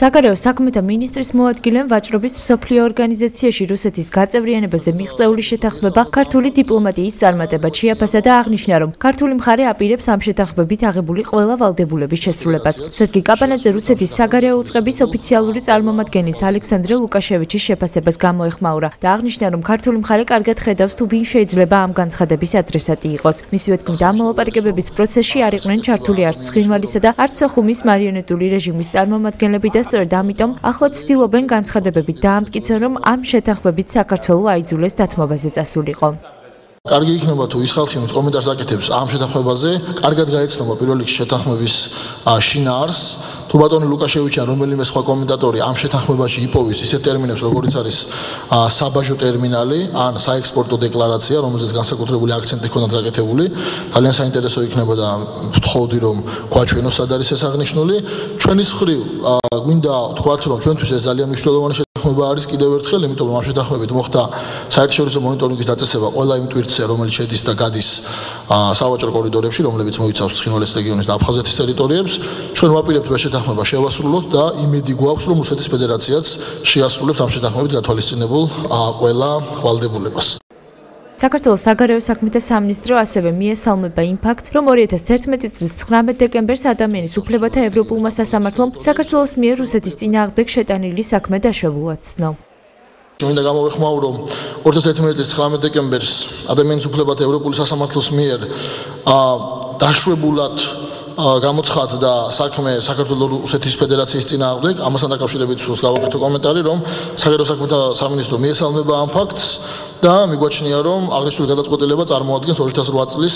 საგარეო საქმეთა მინისტრის მოადგილემ ვაჭრობის მსოფლიო ორგანიზაციაში რუსეთის გაწევრიანებაზე მიღწეული შეთანხმება ქართული დიპლომატიის წარმატებად შეაფასა და აღნიშნა, რომ ქართული მხარე აპირებს ამ შეთანხმებით აღებული ყველა ვალდებულების შესრულებას. სერგი კაპანაძე რუსეთის საგარეო უწყების ოფიციალური წარმომადგენლის ალექსანდრე ლუკაშევიჩის შეფასებას გამოეხმაურა და აღნიშნა, რომ ქართული მხარე კარგად ხედავს თუ ვინ შეიძლება ამ განცხადების ადრესატი იყოს. მისივე თქმით, ამ მოლაპარაკებების პროცესში არ იყვნენ ჩართული არც ცხინვალისა და არც სოხუმის მარიონეტული რეჟიმის წარმომადგენლები და სწორედ ამიტომ ახლა ცდილობენ განცხადებებით დაამტკიცონ, რომ ამ შეთანხმებით საქართველო აიძულეს დათმობაზე წასულიყო. კარგი იქნება თუ ის ხალხი, ვინც კომენტარს აკეთებს ამ შეთანხმებაზე, კარგად გაეცნობა პირველ რიგში შეთანხმების შინაარსს. თუ ბატონი ლუკაშევიჩი ან რომელიმე სხვა კომენტატორი ამ შეთანხმებაში იპოვის ისეთ ტერმინებს, როგორიც არის საბაჟო ტერმინალი ან საექსპორტო დეკლარაცია, რომელზეც განსაკუთრებული აქცენტი ჰქონდათ გაკეთებული, ძალიან საინტერესო იქნება და ვთხოვდი, რომ გვაჩვენოს სად არის ეს აღნიშნული. ჩვენის მხრივ გვინდა ვთქვათ, რომ ჩვენთვის ეს ძალიან მნიშვნელოვანი შეთანხმება არის კიდევ ერთხელ, იმიტომ რომ ამ შეთანხმებით მოხდა საერთაშორისო მონიტორინგის დაწესება ყველა იმ ტვირთზე, რომელიც შედის და გადის სავაჭრო კორიდორებში, რომლებიც მოიცავს ცხინვალის რეგიონის და აფხაზეთის ტერიტორიებს. ჩვენ ვაპირებთ, რომ შეთანხმება შევასრულოთ და იმედი გვაქვს, რომ რუსეთის ფედერაციაც შეასრულებს ამ შეთანხმებით გათვალისწინებულ ყველა ვალდებულებას. საქართველოს საგარეო საქმეთა სამინისტრო ასევე მიესალმება იმ ფაქტს, რომ 2011 წლის 19 დეკემბერს ადამიანის უფლებათა ევროპულმა სასამართლომ საქართველოს მიერ რუსეთის წინააღმდეგ შეტანილი საქმე დაშვებულად ცნო. მინდა გამოვეხმაურო 2011 წლის 19 დეკემბერს ადამიანის უფლებათა ევროპული სასამართლოს მიერ დაშვებულად გამოცხადდა საქმე საქართველოს რუსეთის ფედერაციის წინააღმდეგ. ამასთან დაკავშირებით გავაკეთე კომენტარი, რომ საგარეო საქმეთა სამინისტრო მიესალმება ამ ფაქტს და მიგვაჩნია, რომ აღნიშნული გადაწყვეტილება წარმოადგენს 2008 წლის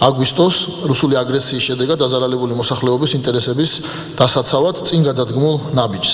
აგვისტოს რუსული აგრესიის შედეგად დაზარალებული მოსახლეობის ინტერესების დასაცავად წინ გადადგმულ ნაბიჯს.